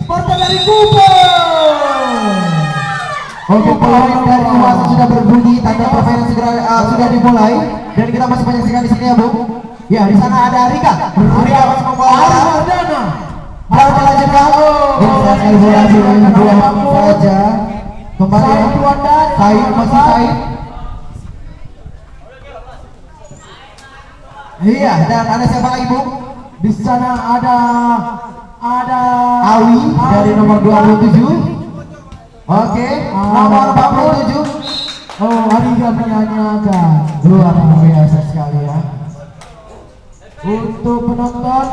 Sparta dari Kupang. Oke, poin dari wasit sudah berbunyi, tanda permainan sudah dimulai dan kita masih menyaksikan di sini ya, Bu. Ya, di sana ada Rika. Rika masih membawa Wardana. Bola dilanjutkan. Bisa sekali bola saja. Kembali Said, masih Said. Iya, dan ada siapa lagi, Bu? Di sana ada Awi dari nomor 27. Oke, nomor 47. Oh, Ariga menyanyikan. Luar biasa sekali ya. Untuk penonton,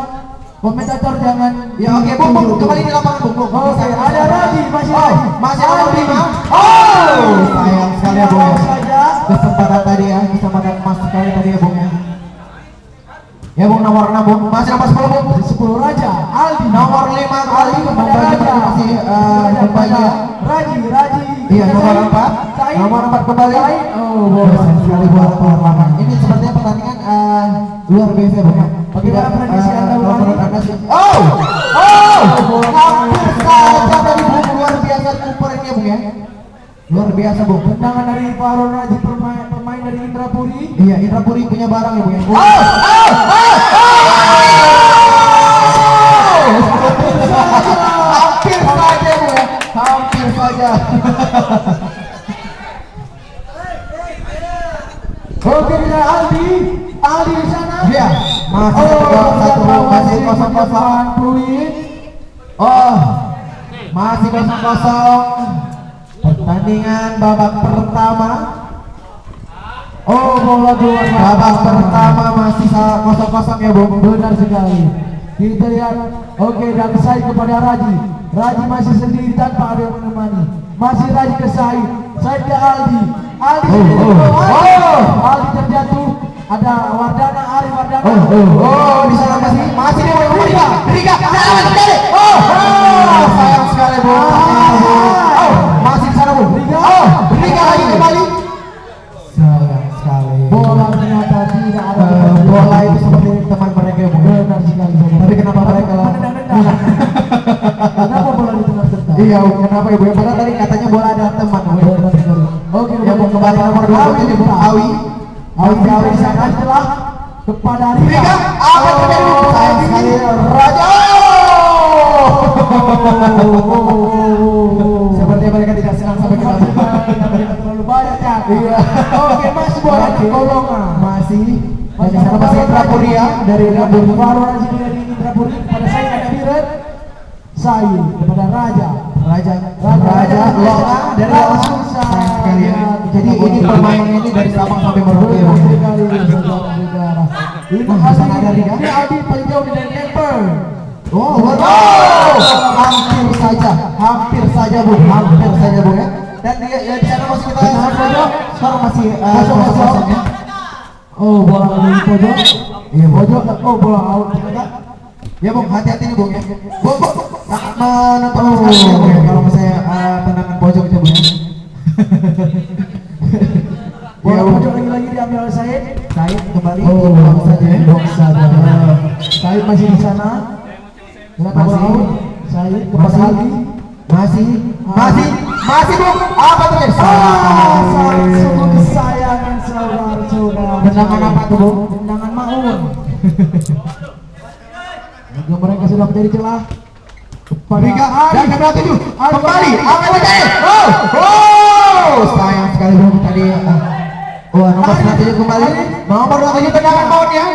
komentator jangan. Ya oke, Bu, kembali di lapangan, Bu. Oke, ada Raji, masih nomor 5. Oh, sayang sekali ya, Bu. Saja. Kesempatan tadi ya, kesempatan emas sekali tadi ya, Bu ya. Ya, Bu, nomor 6, Bu. Masih nomor 10, Bu. 10 Raja, Aldi. Nomor 5 kali kepada Raja. masih kembali ya. Raji. Iya, nomor 4. Nomor 4 kembali. Oh, Sayang sekali buat lapangan. Ini sepertinya pertandingan luar biasa, Bu. Bagaimana prediksi Anda, Bu? Oh, hampir saja dari Bu, luar biasa kupernya, Bu ya. Luar biasa, Bu. Tendangan dari Farul Raji, pemain dari Indrapuri. Iya, Indrapuri punya barang ya, Bu ya. Hampir saja, Bu ya. Hampir saja. Oke, kita Aldi di sana. Iya, masih 0-0. Pluit. Oh, masih 0-0. Pertandingan babak pertama. Oh, bola keluar. Babak pertama masih 0-0 ya, Bu. Benar sekali. Kita lihat. Oke, dan Said kepada Raji. Raji masih sendiri tanpa ada yang menemani. Masih Raji ke Said. Said ke Aldi. Aldi terjatuh. Ada Wardana, Ari Wardana. Di sana masih dia nomor 3. Rika. Sayang sekali, Bu. Masih di sana, Bu. Rika lagi kembali. Sayang sekali. Bola ternyata tidak ada. Bola itu seperti teman mereka, Bu. Benar sekali. Tapi kenapa mereka Kenapa bola di tengah-tengah? Iya, kenapa Ibu? Padahal tadi katanya bola ada teman. Oke, ya, Bu, kembali nomor 27, Bu. Awi di sana setelah kepada Rika. Apa terjadi? Sayang sekali, Raja. Seperti mereka tidak senang sampai kita terlalu banyak ya. Iya. Oke, masih bola di golongan. Masih di sana masih Indrapuri ya, dari Indrapuri. Baru Raji dari Indrapuri kepada saya ada Biret. Said kepada Raja Lola dari Lola. Sayang sekali ya. Jadi ini permainan ini dari Sabang sampai Merauke ya. Ini sana ada Rika. Ini Aldi paling jauh dari Denver. Hampir saja Bu ya. Dan dia ya di sana masih kita sekarang masih kosong ya. Oh, bola dari pojok. Iya, pojok. Oh, bola out ternyata. Ya, Bu, hati-hati nih, Bu ya. Bu, sangat menentukan sekali ya, Bu ya. Kalau misalnya tendangan pojok itu, Bu ya. Bola pojok lagi diambil oleh Said kembali. Box saja. Said masih di sana. Said kepada Aldi. Masih Bu. Apa terjadi? Sungguh kesayangan saudara-saudara. Tendangan apa tuh, Bu? Tendangan Maun. Juga mereka sudah menjadi celah. Rika dan nomor 7 kembali. Apa yang terjadi? Sayang sekali Bu tadi. Nomor 7 kembali. Nomor 7 tendangan Maun ya.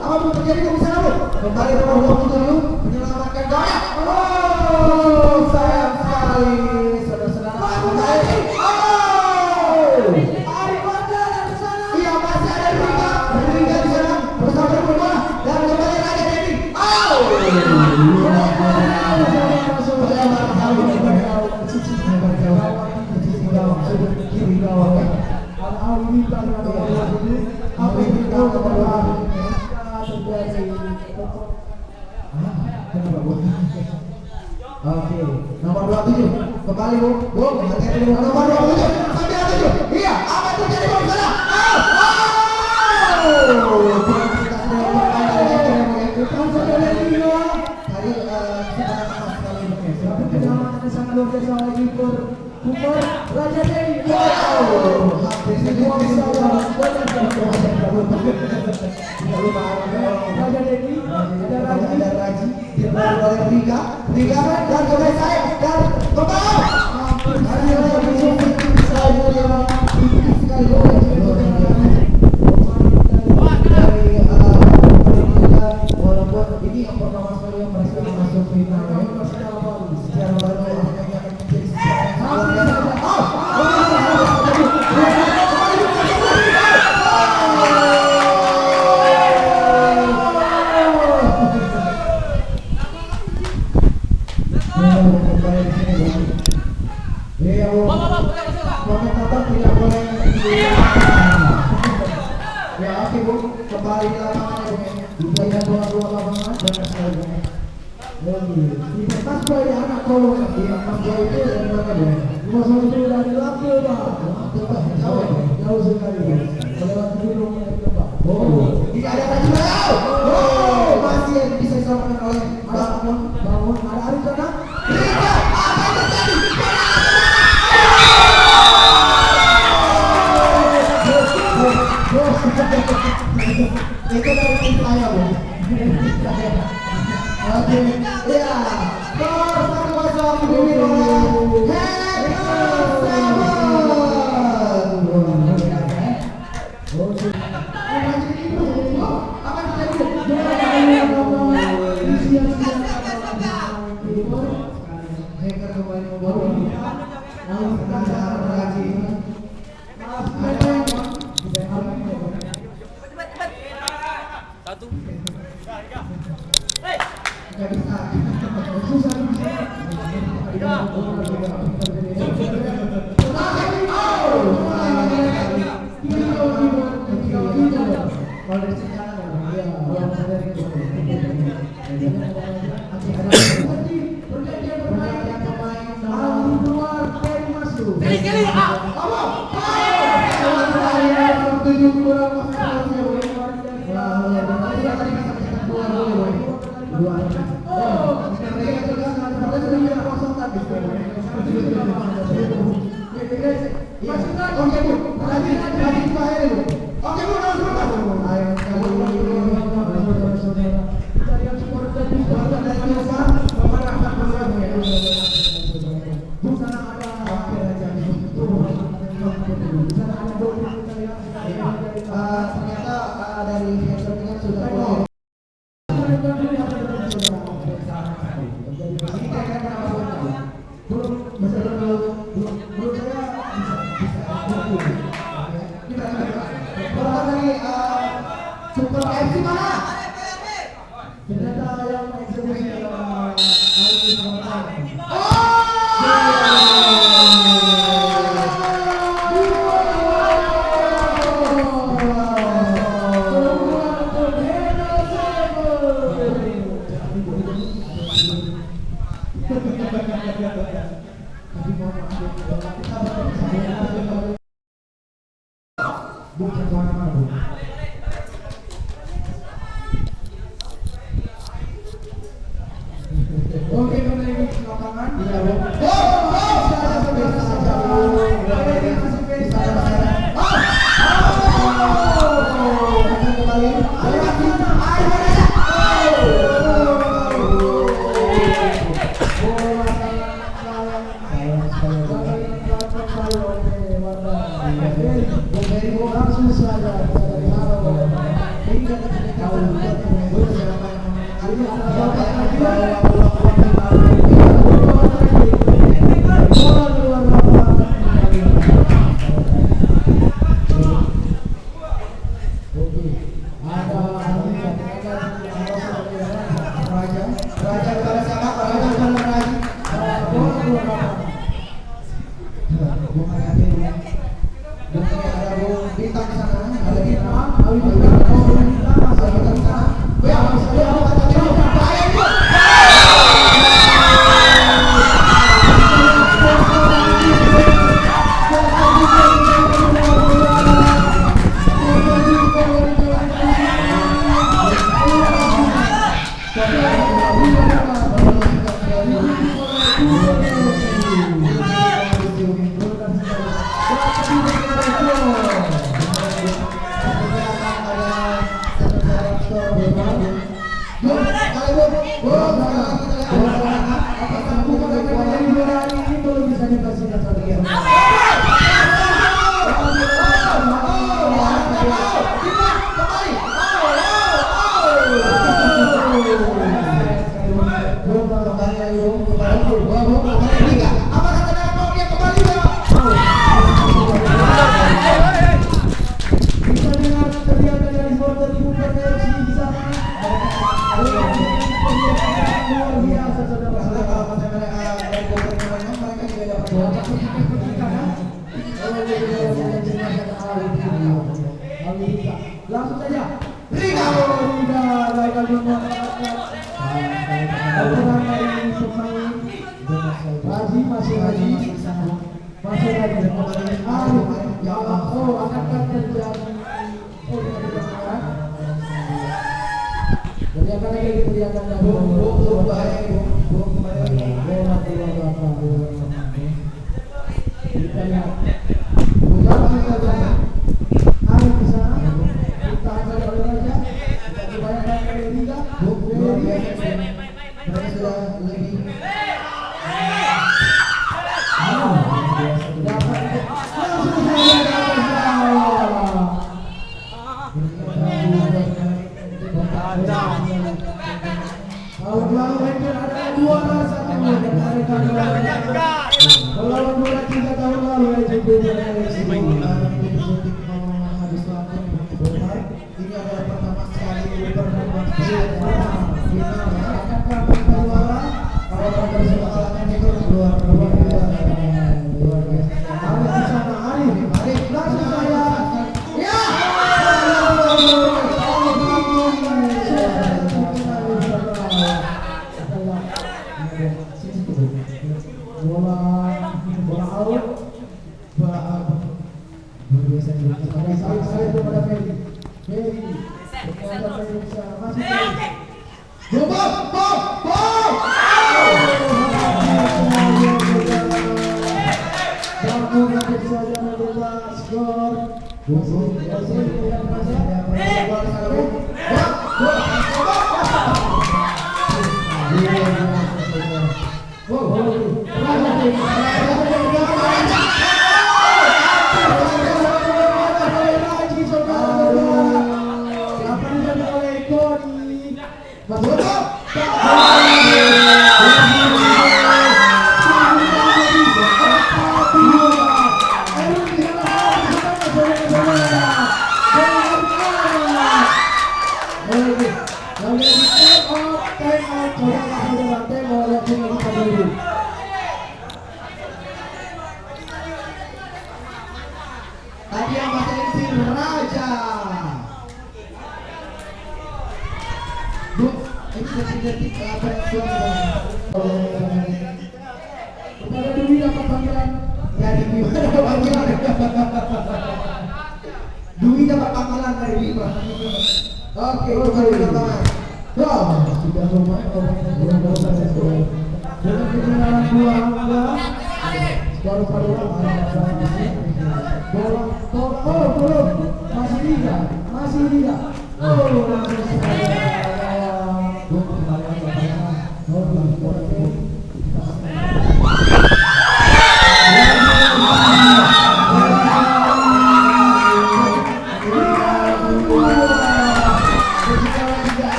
Apa terjadi di sana, Bu? Kembali nomor 27 menyelamatkan gawang. Sayang sekali saudara-saudara. Ari Wardana di sana. Iya, masih ada Rika di sana bersama bola dan kembali lagi Devi. Oke, nomor 27 kembali Bu. Hati-hati Bu. Nomor 27 sampai 27. Iya, apa yang terjadi Bu? Sana. Raja Dewi. Raja Dewi, ada Raji, Riga dan kembali saya dan kembali. Walaupun ini yang pertama sekali yang mereka masuk final secara baru komentator tidak boleh ya. Oke Bu, kembali ke lapangan ya Bu. Bisa dua lapangan dan sekali di atas boy anak kolong di atas boy itu yang mana Bu? Masalah itu dari lapor Pak. Tetap jauh sekali Bu. Lewat gunung yang Pak. Oh, tidak ada racun. Oh, masih yang bisa diselamatkan oleh bangun ada Arif sana. Rika, apa yang terjadi? Itu dari saya Bu. Oke, ya. Skor 1-0 dipimpin oleh Super FC mana? Ternyata yang eksekusi bukan kemana-mana Bu. Oke, kembali ke lapangan. Iya Bu. Bintang di sana, ada bintang, Langsung saja. Riga gagal memenangkan. Kemenangan dari pemain Raji masih Arif. Ya Allah, akan terjadi. Teriakan lagi, teriakan lagi. Kita lihat. Arif di sana. Kita akan oleh Raja. Kita dibayangkan oleh Riga. Mereka sudah lebih. Ini adalah pertama sekali Tadi yang bahasa Inggris Raja. Ini detik apa kepada Dwi dapat panggilan dari Bima. Dwi dapat panggilan dari Bima. Oke, teman-teman. Sudah rumah dengan kemenangan 2-2. Baru bola belum masih liga langsung saja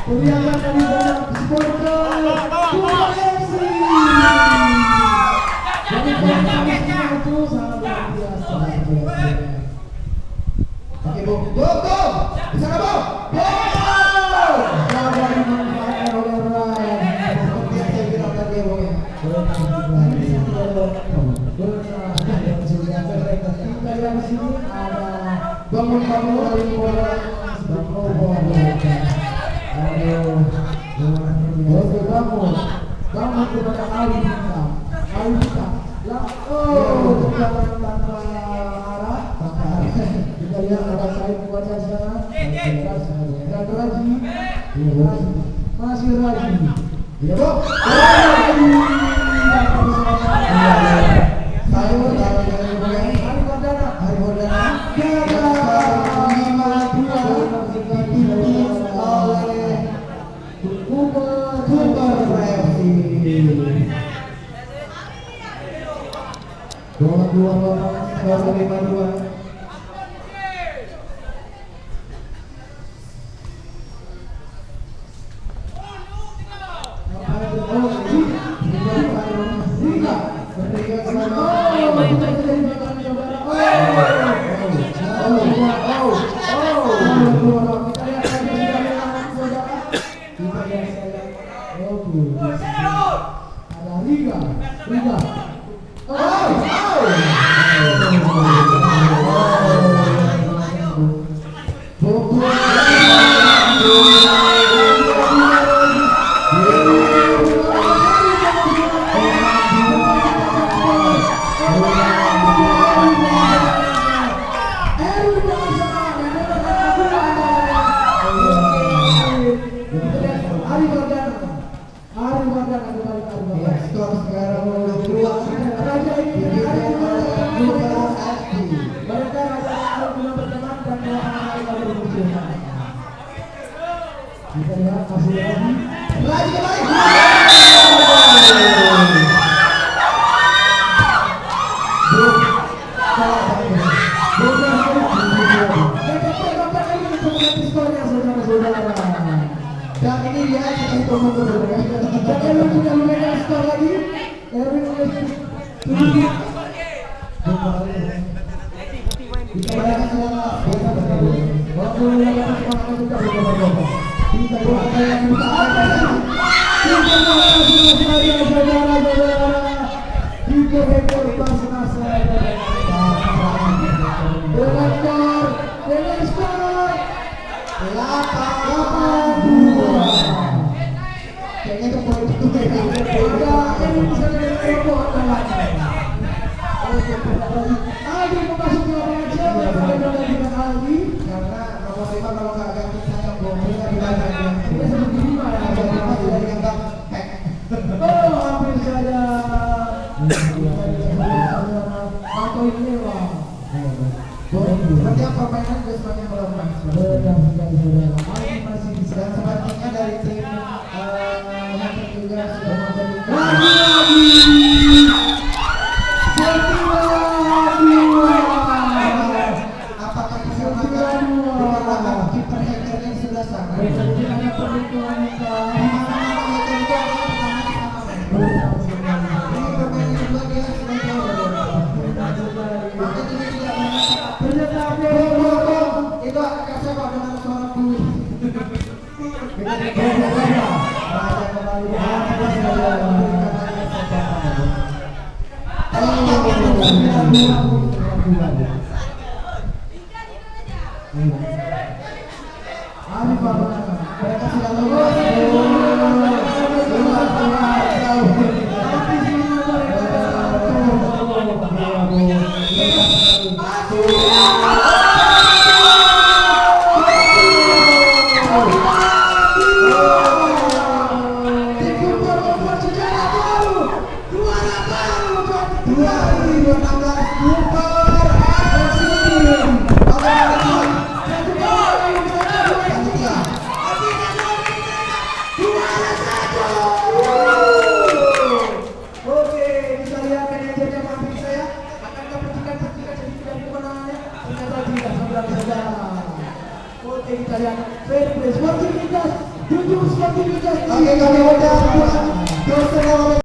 Teriakan dari banyak supporter Bola FC. Jadi pemainnya itu sangat luar biasa. Oke, Bung. Di sana, Bung. Bola dimanfaatkan oleh Ryan. Seperti yang saya bilang tadi, Bung. Kita yang sini ada bangun-bangun dari bola. Oke, bangun kepada Ali kita. Tendangan tanpa arah. Kita lihat ada Said Muhammad di sana. Dan Raji. Masih Raji. Ya, Bok. 2-2 skor 5-2. Dan ini dia kita hitung mundur ya. Dan Erwin sudah memegang skor lagi. Erwin Aldi memasuki lapangan siapa yang akan menggantikan Aldi? Karena nomor 5 kalau nggak ganti saya bomnya tidak seperti 5 ya. Sudah dianggap hack. Oh, hampir saja. Atau ini wah. Setiap permainan juga semakin melemah. Benar sekali saudara. Aldi masih bisa. Dan sepertinya dari tim Hunter juga sudah memberi. Apakah bisa mengatakan kiper hackernya sudah sama? Ada perhitungan kita. Ini permainan kedua dia sudah jauh. Maka ini tidak mengatakan itu akan saya pada suara kuih. Mereka sudah lolos. Kita lihat fair play sportivitas, jujur sportivitas. Oke, kami udah